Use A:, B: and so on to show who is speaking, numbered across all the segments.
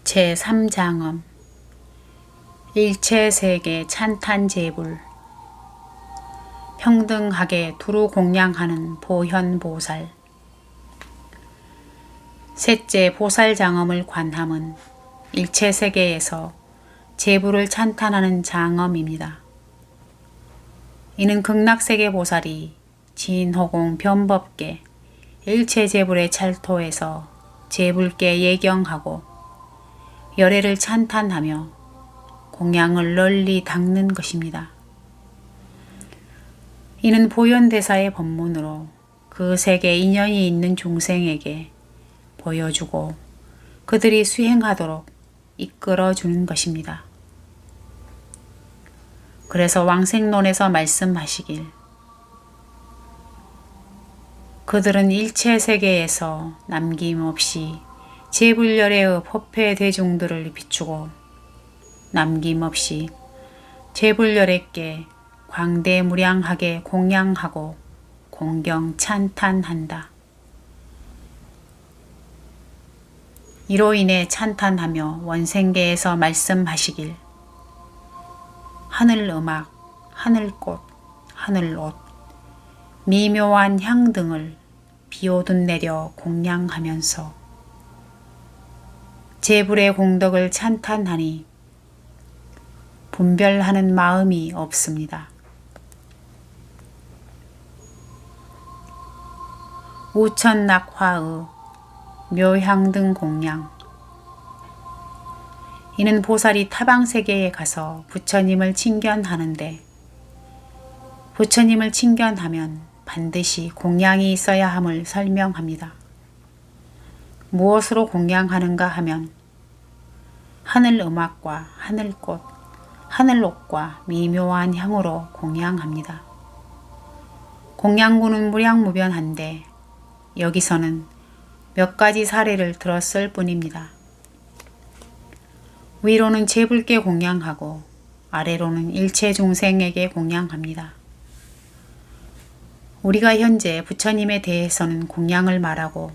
A: 제3장엄 일체세계 찬탄제불 평등하게 두루 공양하는 보현보살. 셋째 보살장엄을 관함은 일체세계에서 제불을 찬탄하는 장엄입니다. 이는 극락세계 보살이 진호공 변법계 일체제불의 찰토에서 제불께 예경하고 열애를 찬탄하며 공양을 널리 닦는 것입니다. 이는 보현대사의 법문으로 그 세계 인연이 있는 중생에게 보여주고 그들이 수행하도록 이끌어주는 것입니다. 그래서 왕생론에서 말씀하시길 그들은 일체세계에서 남김없이 제불열애의 법회 대중들을 비추고 남김없이 제불열애께 광대무량하게 공양하고 공경 찬탄한다. 이로 인해 찬탄하며 원생계에서 말씀하시길 하늘음악, 하늘꽃, 하늘옷, 미묘한 향 등을 비오듯 내려 공양하면서 제불의 공덕을 찬탄하니 분별하는 마음이 없습니다. 우천낙화의 묘향 등 공양. 이는 보살이 타방세계에 가서 부처님을 칭견하는데 부처님을 칭견하면 반드시 공양이 있어야 함을 설명합니다. 무엇으로 공양하는가 하면 하늘음악과 하늘꽃, 하늘옷과 미묘한 향으로 공양합니다. 공양구는 무량무변한데 여기서는 몇 가지 사례를 들었을 뿐입니다. 위로는 제불께 공양하고 아래로는 일체 중생에게 공양합니다. 우리가 현재 부처님에 대해서는 공양을 말하고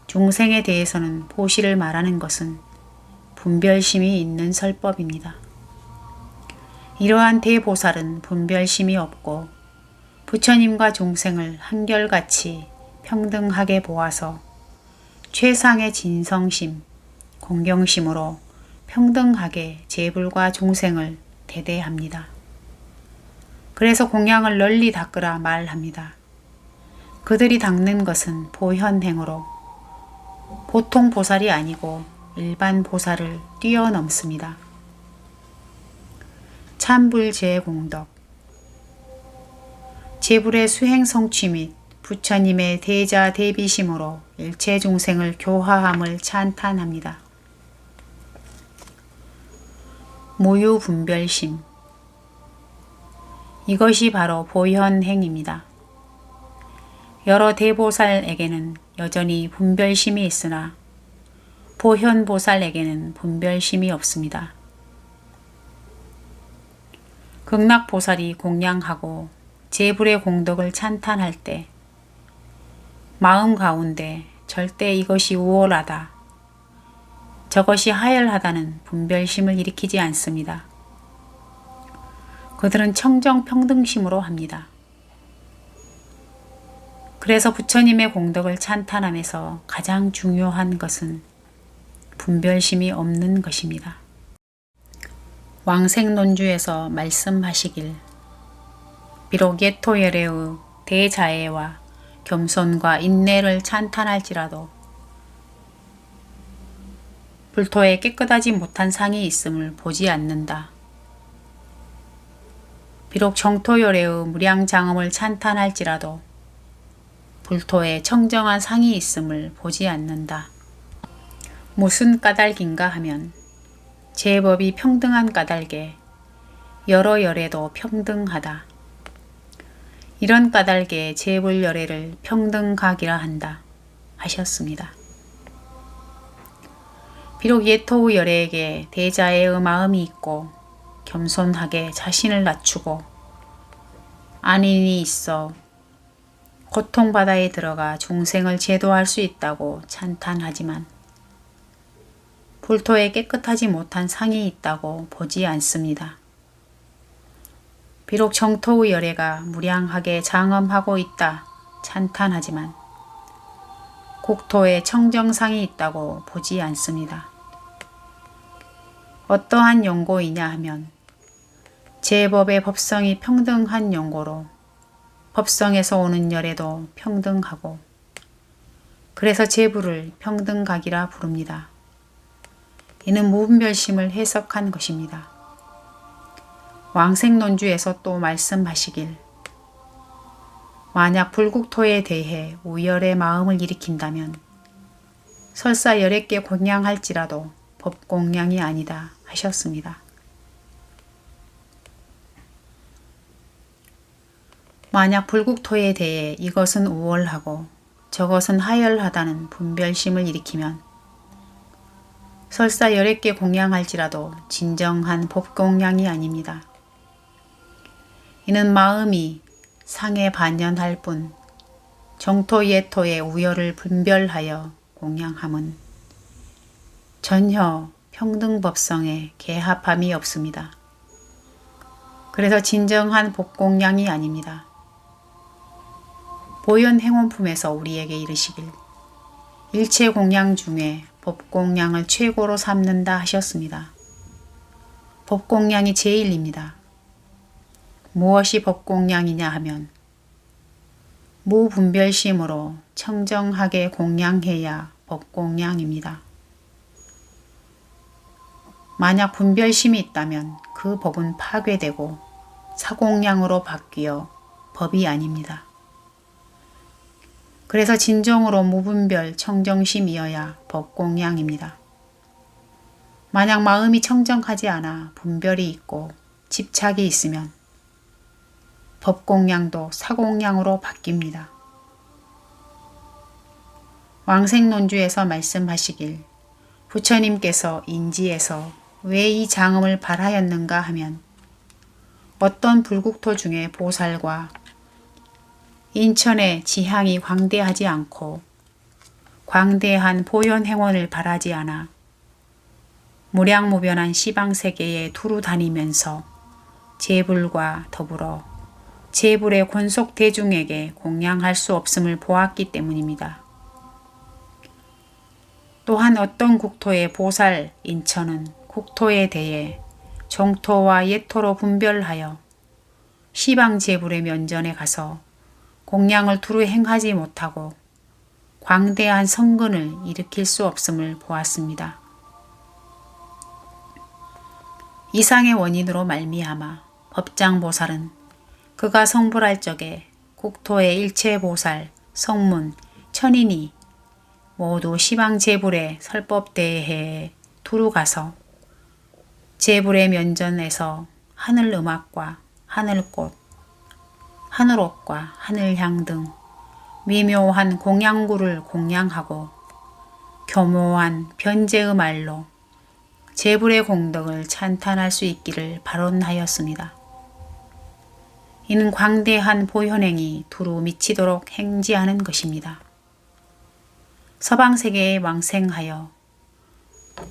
A: 중생에 대해서는 보시를 말하는 것은 분별심이 있는 설법입니다. 이러한 대보살은 분별심이 없고 부처님과 중생을 한결같이 평등하게 보아서 최상의 진성심, 공경심으로 평등하게 제불과 중생을 대대합니다. 그래서 공양을 널리 닦으라 말합니다. 그들이 닦는 것은 보현행으로 보통 보살이 아니고 일반 보살을 뛰어넘습니다. 참불제공덕. 제불의 수행 성취 및 부처님의 대자 대비심으로 일체 중생을 교화함을 찬탄합니다. 무유분별심. 이것이 바로 보현행입니다. 여러 대보살에게는 여전히 분별심이 있으나 보현보살에게는 분별심이 없습니다. 극락보살이 공양하고 제불의 공덕을 찬탄할 때 마음 가운데 절대 이것이 우월하다, 저것이 하열하다는 분별심을 일으키지 않습니다. 그들은 청정평등심으로 합니다. 그래서 부처님의 공덕을 찬탄하면서 가장 중요한 것은 분별심이 없는 것입니다. 왕생론주에서 말씀하시길 비록 예토열애의 대자애와 겸손과 인내를 찬탄할지라도 불토에 깨끗하지 못한 상이 있음을 보지 않는다. 비록 정토열애의 무량장엄을 찬탄할지라도 불토에 청정한 상이 있음을 보지 않는다. 무슨 까닭인가 하면 제법이 평등한 까닭에 여러 열애도 평등하다. 이런 까닭에 제불열애를 평등각이라 한다 하셨습니다. 비록 예토의 열애에게 대자애의 마음이 있고 겸손하게 자신을 낮추고 안인이 있어 고통바다에 들어가 중생을 제도할 수 있다고 찬탄하지만 불토에 깨끗하지 못한 상이 있다고 보지 않습니다. 비록 정토의 열애가 무량하게 장엄하고 있다 찬탄하지만 국토에 청정상이 있다고 보지 않습니다. 어떠한 용고이냐 하면 제법의 법성이 평등한 용고로 법성에서 오는 열애도 평등하고 그래서 제부를 평등각이라 부릅니다. 이는 무분별심을 해석한 것입니다. 왕생론주에서 또 말씀하시길 만약 불국토에 대해 우열의 마음을 일으킨다면 설사 열애께 공양할지라도 법공양이 아니다 하셨습니다. 만약 불국토에 대해 이것은 우월하고 저것은 하열하다는 분별심을 일으키면 설사 열애께 공양할지라도 진정한 법공양이 아닙니다. 이는 마음이 상에 반연할 뿐 정토 예토의 우열을 분별하여 공양함은 전혀 평등법성에 개합함이 없습니다. 그래서 진정한 법공양이 아닙니다. 보현행원품에서 우리에게 이르시길 일체 공양 중에 법공양을 최고로 삼는다 하셨습니다. 법공양이 제일입니다. 무엇이 법공양이냐 하면 무분별심으로 청정하게 공양해야 법공양입니다. 만약 분별심이 있다면 그 법은 파괴되고 사공양으로 바뀌어 법이 아닙니다. 그래서 진정으로 무분별 청정심이어야 법공양입니다. 만약 마음이 청정하지 않아 분별이 있고 집착이 있으면 법공양도 사공양으로 바뀝니다. 왕생론주에서 말씀하시길 부처님께서 인지에서 왜 이 장엄을 발하였는가 하면 어떤 불국토 중에 보살과 인천의 지향이 광대하지 않고 광대한 보현행원을 바라지 않아 무량무변한 시방세계에 두루 다니면서 제불과 더불어 제불의 권속 대중에게 공양할 수 없음을 보았기 때문입니다. 또한 어떤 국토의 보살 인천은 국토에 대해 정토와 예토로 분별하여 시방 제불의 면전에 가서 공양을 두루 행하지 못하고 광대한 성근을 일으킬 수 없음을 보았습니다. 이상의 원인으로 말미암아 법장보살은 그가 성불할 적에 국토의 일체보살, 성문, 천인이 모두 시방제불의 설법대회에 두루 가서 제불의 면전에서 하늘음악과 하늘꽃, 하늘옷과 하늘향 등 미묘한 공양구를 공양하고 교묘한 변제의 말로 제불의 공덕을 찬탄할 수 있기를 발언하였습니다. 이는 광대한 보현행이 두루 미치도록 행지하는 것입니다. 서방세계에 왕생하여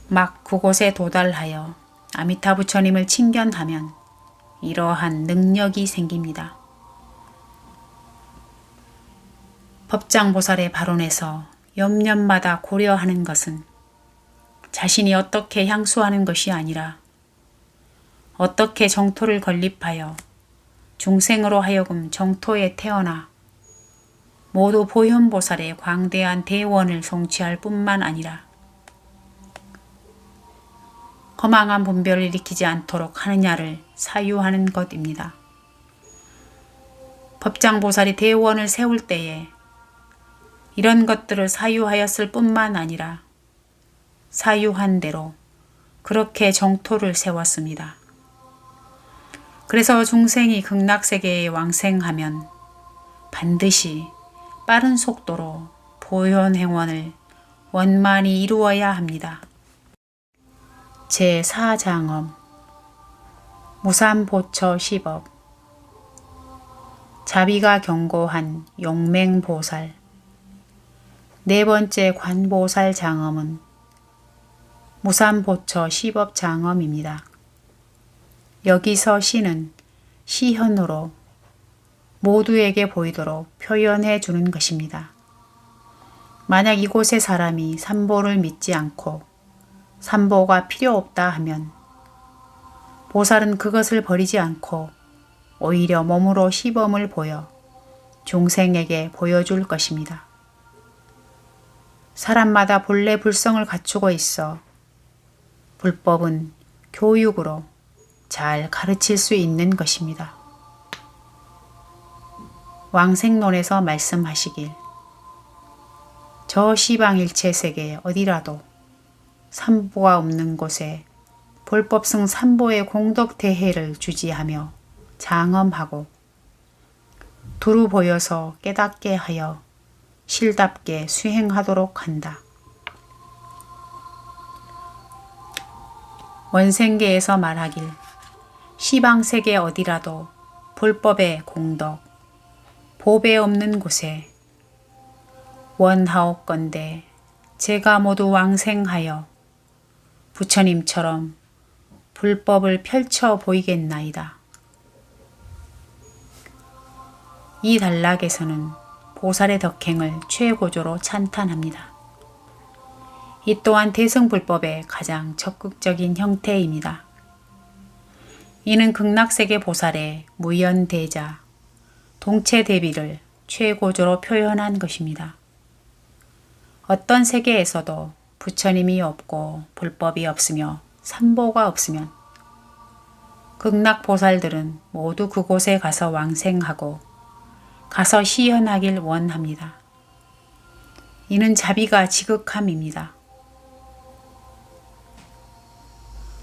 A: 막 그곳에 도달하여 아미타 부처님을 친견하면 이러한 능력이 생깁니다. 법장보살의 발언에서 옆년마다 고려하는 것은 자신이 어떻게 향수하는 것이 아니라 어떻게 정토를 건립하여 중생으로 하여금 정토에 태어나 모두 보현보살의 광대한 대원을 성취할 뿐만 아니라 허망한 분별을 일으키지 않도록 하느냐를 사유하는 것입니다. 법장보살이 대원을 세울 때에 이런 것들을 사유하였을 뿐만 아니라 사유한 대로 그렇게 정토를 세웠습니다. 그래서 중생이 극락세계에 왕생하면 반드시 빠른 속도로 보현행원을 원만히 이루어야 합니다. 제4장엄 무삼보처 10업 자비가 견고한 용맹보살 네 번째 관보살 장엄은 무산보처 시법장엄입니다. 여기서 시는 시현으로 모두에게 보이도록 표현해 주는 것입니다. 만약 이곳의 사람이 삼보를 믿지 않고 삼보가 필요 없다 하면 보살은 그것을 버리지 않고 오히려 몸으로 시범을 보여 중생에게 보여줄 것입니다. 사람마다 본래 불성을 갖추고 있어 불법은 교육으로 잘 가르칠 수 있는 것입니다. 왕생론에서 말씀하시길 저 시방일체세계 어디라도 삼보가 없는 곳에 불법승 삼보의 공덕대해를 주지하며 장엄하고 두루 보여서 깨닫게 하여 실답게 수행하도록 한다. 원생계에서 말하길 시방세계 어디라도 불법의 공덕, 보배 없는 곳에 원하옵건대 제가 모두 왕생하여 부처님처럼 불법을 펼쳐 보이겠나이다. 이 단락에서는 보살의 덕행을 최고조로 찬탄합니다. 이 또한 대승불법의 가장 적극적인 형태입니다. 이는 극락세계 보살의 무연대자, 동체대비를 최고조로 표현한 것입니다. 어떤 세계에서도 부처님이 없고 불법이 없으며 삼보가 없으면 극락보살들은 모두 그곳에 가서 왕생하고 가서 시현하길 원합니다. 이는 자비가 지극함입니다.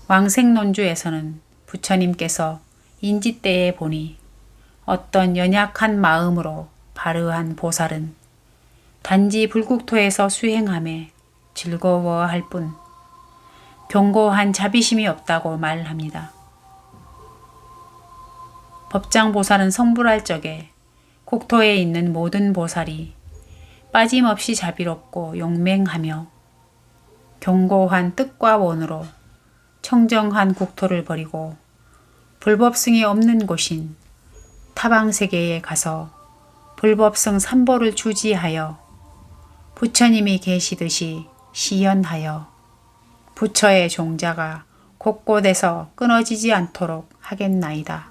A: 왕생론주에서는 부처님께서 인지때에 보니 어떤 연약한 마음으로 발의한 보살은 단지 불국토에서 수행함에 즐거워할 뿐 견고한 자비심이 없다고 말합니다. 법장보살은 성불할 적에 국토에 있는 모든 보살이 빠짐없이 자비롭고 용맹하며 견고한 뜻과 원으로 청정한 국토를 버리고 불법승이 없는 곳인 타방세계에 가서 불법승 삼보를 주지하여 부처님이 계시듯이 시연하여 부처의 종자가 곳곳에서 끊어지지 않도록 하겠나이다.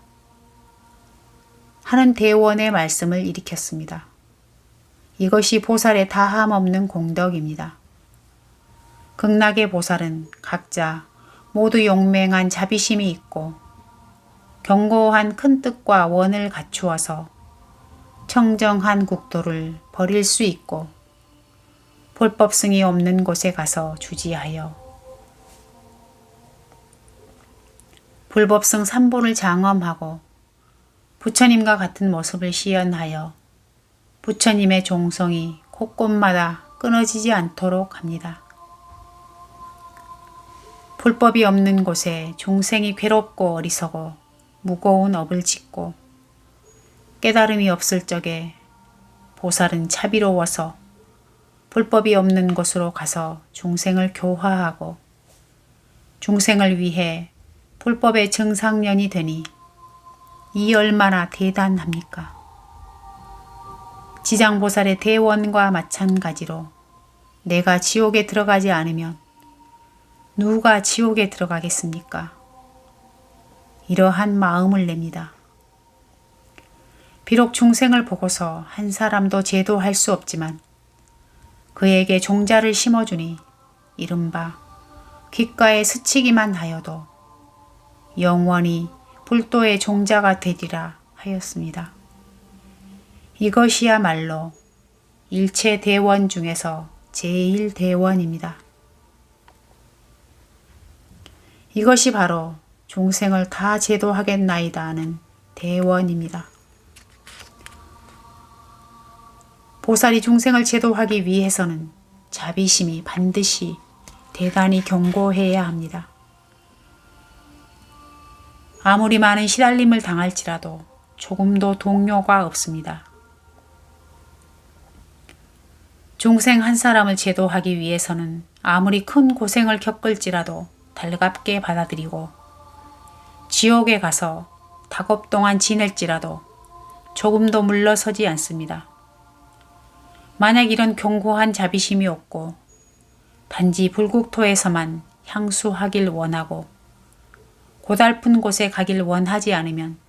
A: 하는 대원의 말씀을 일으켰습니다. 이것이 보살의 다함없는 공덕입니다. 극락의 보살은 각자 모두 용맹한 자비심이 있고 견고한 큰 뜻과 원을 갖추어서 청정한 국토를 버릴 수 있고 불법승이 없는 곳에 가서 주지하여 불법승 삼보를 장엄하고 부처님과 같은 모습을 시연하여 부처님의 종성이 곳곳마다 끊어지지 않도록 합니다. 불법이 없는 곳에 중생이 괴롭고 어리석어 무거운 업을 짓고 깨달음이 없을 적에 보살은 자비로워서 불법이 없는 곳으로 가서 중생을 교화하고 중생을 위해 불법의 정상년이 되니 이 얼마나 대단합니까? 지장보살의 대원과 마찬가지로 내가 지옥에 들어가지 않으면 누가 지옥에 들어가겠습니까? 이러한 마음을 냅니다. 비록 중생을 보고서 한 사람도 제도할 수 없지만 그에게 종자를 심어주니 이른바 귓가에 스치기만 하여도 영원히 불도의 종자가 되리라 하였습니다. 이것이야말로 일체 대원 중에서 제일 대원입니다. 이것이 바로 중생을 다 제도하겠나이다 하는 대원입니다. 보살이 중생을 제도하기 위해서는 자비심이 반드시 대단히 견고해야 합니다. 아무리 많은 시달림을 당할지라도 조금도 동요가 없습니다. 중생 한 사람을 제도하기 위해서는 아무리 큰 고생을 겪을지라도 달갑게 받아들이고 지옥에 가서 닭업 동안 지낼지라도 조금도 물러서지 않습니다. 만약 이런 견고한 자비심이 없고 단지 불국토에서만 향수하길 원하고 고달픈 곳에 가길 원하지 않으면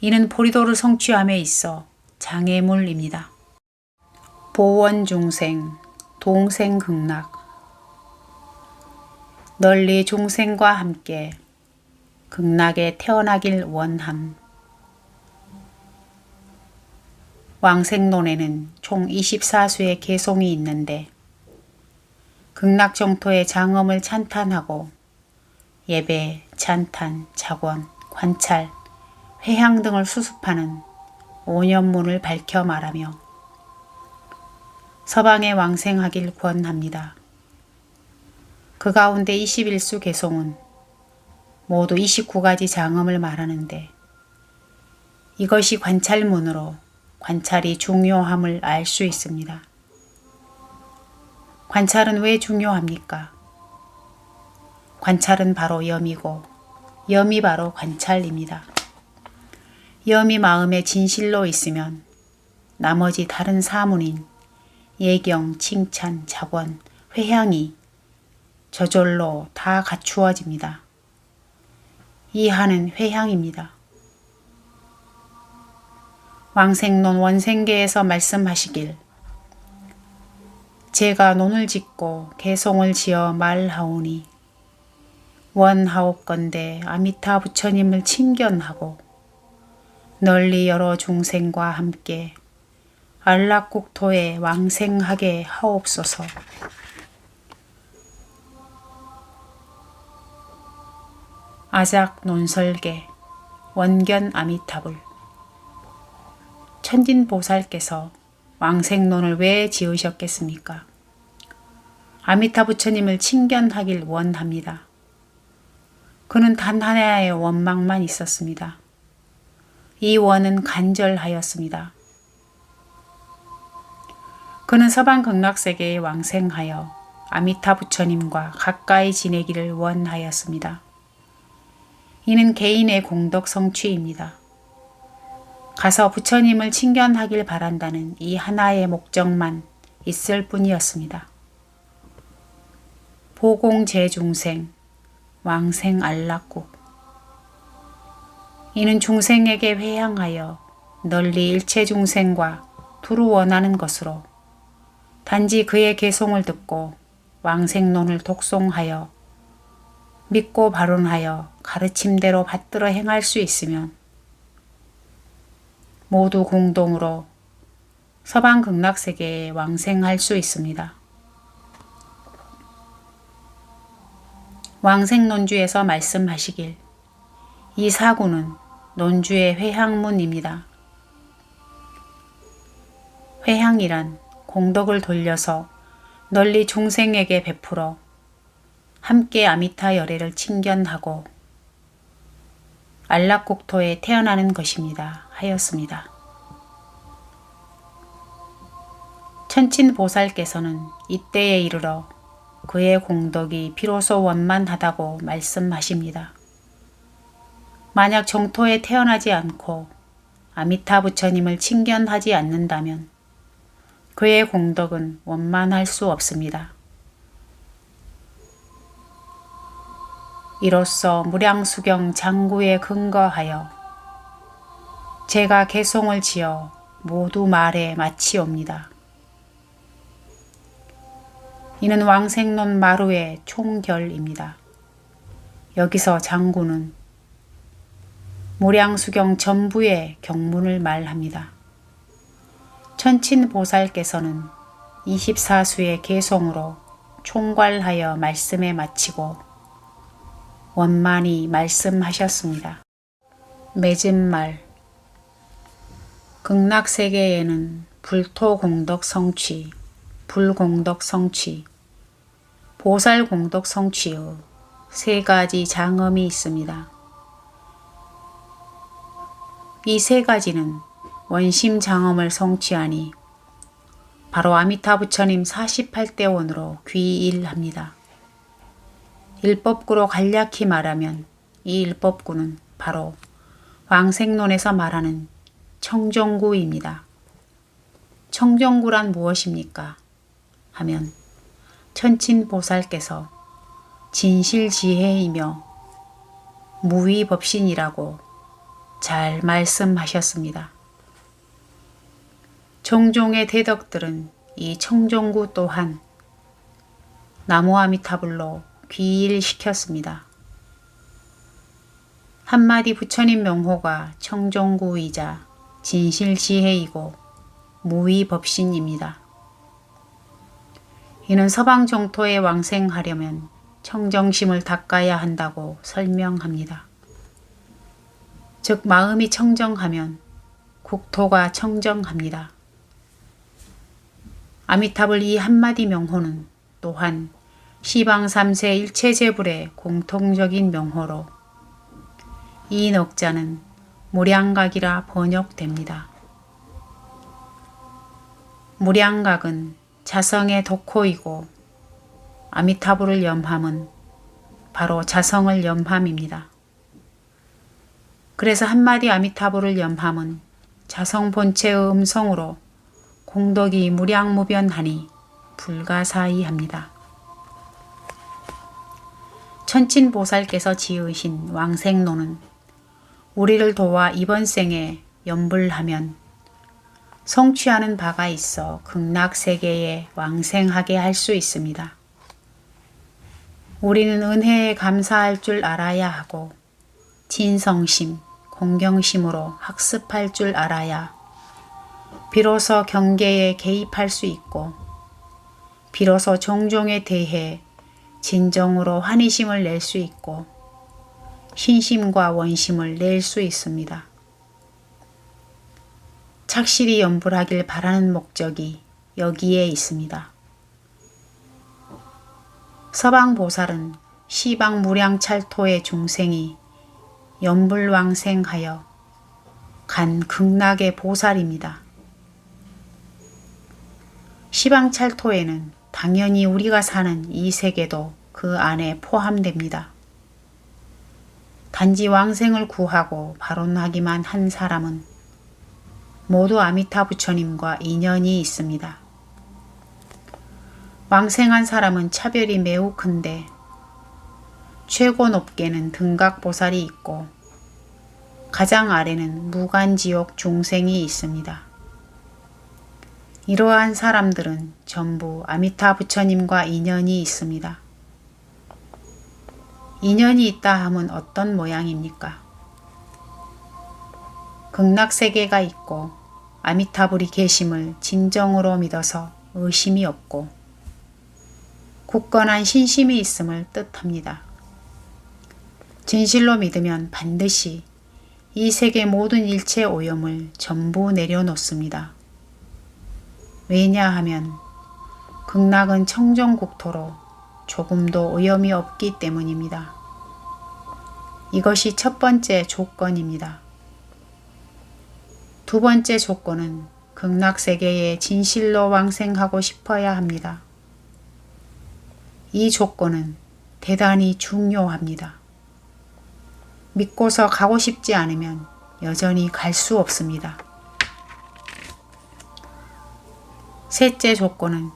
A: 이는 보리도를 성취함에 있어 장애물입니다. 보원중생, 동생극락. 널리 중생과 함께 극락에 태어나길 원함. 왕생론에는 총 24수의 개송이 있는데 극락 정토의 장엄을 찬탄하고 예배, 찬탄, 작원, 관찰, 회향 등을 수습하는 5년문을 밝혀 말하며 서방에 왕생하길 권합니다. 그 가운데 21수 개송은 모두 29가지 장엄을 말하는데 이것이 관찰문으로 관찰이 중요함을 알 수 있습니다. 관찰은 왜 중요합니까? 관찰은 바로 염이고 염이 바로 관찰입니다. 염이 마음의 진실로 있으면 나머지 다른 사문인 예경, 칭찬, 작원, 회향이 저절로 다 갖추어집니다. 이 한은 회향입니다. 왕생론 원생계에서 말씀하시길 제가 논을 짓고 개송을 지어 말하오니 원하옵건대 아미타 부처님을 친견하고 널리 여러 중생과 함께 안락국토에 왕생하게 하옵소서. 아작 논설계 원견 아미타불. 천진보살께서 왕생론을 왜 지으셨겠습니까? 아미타 부처님을 친견하길 원합니다. 그는 단 하나의 원망만 있었습니다. 이 원은 간절하였습니다. 그는 서방 극락세계에 왕생하여 아미타 부처님과 가까이 지내기를 원하였습니다. 이는 개인의 공덕 성취입니다. 가서 부처님을 친견하길 바란다는 이 하나의 목적만 있을 뿐이었습니다. 보공제중생, 왕생 안락국. 이는 중생에게 회향하여 널리 일체 중생과 두루 원하는 것으로 단지 그의 개송을 듣고 왕생론을 독송하여 믿고 발언하여 가르침대로 받들어 행할 수 있으면 모두 공동으로 서방 극락세계에 왕생할 수 있습니다. 왕생론주에서 말씀하시길 이 사구는 논주의 회향문입니다. 회향이란 공덕을 돌려서 널리 중생에게 베풀어 함께 아미타 열애를 친견하고 안락국토에 태어나는 것입니다. 하였습니다. 천친보살께서는 이때에 이르러 그의 공덕이 비로소 원만하다고 말씀하십니다. 만약 정토에 태어나지 않고 아미타 부처님을 친견하지 않는다면 그의 공덕은 원만할 수 없습니다. 이로써 무량수경 장구에 근거하여 제가 개송을 지어 모두 말에 마치옵니다. 이는 왕생론 마루의 총결입니다. 여기서 장구는 무량수경 전부의 경문을 말합니다. 천친보살께서는 24수의 개송으로 총괄하여 말씀에 마치고 원만히 말씀하셨습니다. 맺은말. 극락세계에는 불토공덕 성취, 불공덕 성취, 보살공덕 성취의 세 가지 장엄이 있습니다. 이 세 가지는 원심장엄을 성취하니 바로 아미타 부처님 48대 원으로 귀일합니다. 일법구로 간략히 말하면 이 일법구는 바로 왕생론에서 말하는 청정구입니다. 청정구란 무엇입니까? 하면 천친보살께서 진실지혜이며 무위법신이라고 잘 말씀하셨습니다. 종종의 대덕들은 이 청정구 또한 나무아미타불로 귀일시켰습니다. 한마디 부처님 명호가 청정구이자 진실지혜이고 무위법신입니다. 이는 서방 정토에 왕생하려면 청정심을 닦아야 한다고 설명합니다. 즉 마음이 청정하면 국토가 청정합니다. 아미타불 이 한마디 명호는 또한 시방 3세 일체제불의 공통적인 명호로 이 넉자는 무량각이라 번역됩니다. 무량각은 자성의 독호이고 아미타불을 염함은 바로 자성을 염함입니다. 그래서 한마디 아미타불을 염함은 자성 본체의 음성으로 공덕이 무량무변하니 불가사의합니다. 천친보살께서 지으신 왕생론은 우리를 도와 이번 생에 염불하면 성취하는 바가 있어 극락세계에 왕생하게 할 수 있습니다. 우리는 은혜에 감사할 줄 알아야 하고 진성심, 공경심으로 학습할 줄 알아야 비로소 경계에 개입할 수 있고 비로소 종종에 대해 진정으로 환희심을 낼 수 있고 신심과 원심을 낼 수 있습니다. 착실히 염불하길 바라는 목적이 여기에 있습니다. 서방보살은 시방무량찰토의 중생이 염불왕생하여 간 극락의 보살입니다. 시방찰토에는 당연히 우리가 사는 이 세계도 그 안에 포함됩니다. 단지 왕생을 구하고 발언하기만 한 사람은 모두 아미타 부처님과 인연이 있습니다. 왕생한 사람은 차별이 매우 큰데 최고 높게는 등각보살이 있고 가장 아래는 무간지옥 중생이 있습니다. 이러한 사람들은 전부 아미타 부처님과 인연이 있습니다. 인연이 있다 함은 어떤 모양입니까? 극락세계가 있고 아미타불이 계심을 진정으로 믿어서 의심이 없고 굳건한 신심이 있음을 뜻합니다. 진실로 믿으면 반드시 이 세계 모든 일체 오염을 전부 내려놓습니다. 왜냐하면 극락은 청정국토로 조금도 오염이 없기 때문입니다. 이것이 첫 번째 조건입니다. 두 번째 조건은 극락세계에 진실로 왕생하고 싶어야 합니다. 이 조건은 대단히 중요합니다. 믿고서 가고 싶지 않으면 여전히 갈 수 없습니다. 셋째 조건은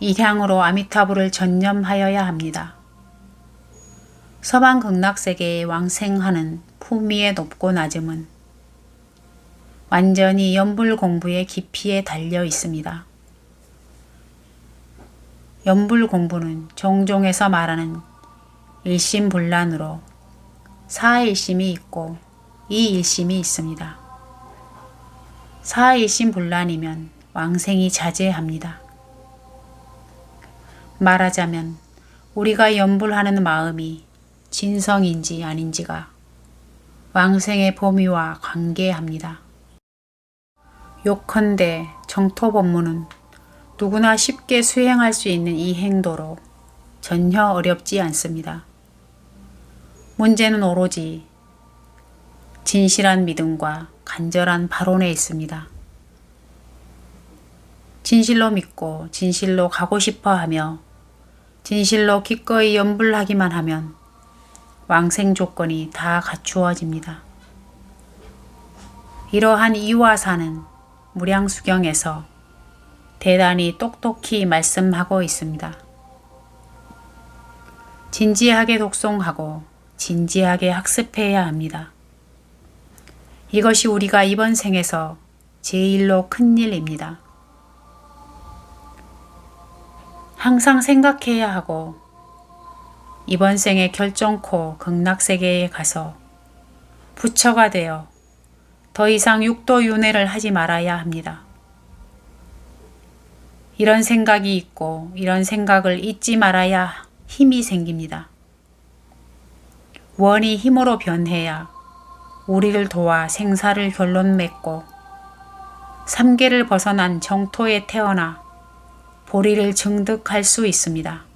A: 이향으로 아미타불을 전념하여야 합니다. 서방 극락세계에 왕생하는 품위의 높고 낮음은 완전히 염불 공부의 깊이에 달려 있습니다. 염불 공부는 종종에서 말하는 일심불란으로 사일심이 있고 이일심이 있습니다. 사일심불란이면 왕생이 자제합니다. 말하자면 우리가 염불하는 마음이 진성인지 아닌지가 왕생의 범위와 관계합니다. 요컨대 정토법문은 누구나 쉽게 수행할 수 있는 이 행도로 전혀 어렵지 않습니다. 문제는 오로지 진실한 믿음과 간절한 발언에 있습니다. 진실로 믿고 진실로 가고 싶어 하며 진실로 기꺼이 염불하기만 하면 왕생 조건이 다 갖추어집니다. 이러한 이화사는 무량수경에서 대단히 똑똑히 말씀하고 있습니다. 진지하게 독송하고 진지하게 학습해야 합니다. 이것이 우리가 이번 생에서 제일로 큰 일입니다. 항상 생각해야 하고 이번 생에 결정코 극락세계에 가서 부처가 되어 더 이상 육도윤회를 하지 말아야 합니다. 이런 생각이 있고 이런 생각을 잊지 말아야 힘이 생깁니다. 원이 힘으로 변해야 우리를 도와 생사를 결론 맺고 삼계를 벗어난 정토에 태어나 보리를 증득할 수 있습니다.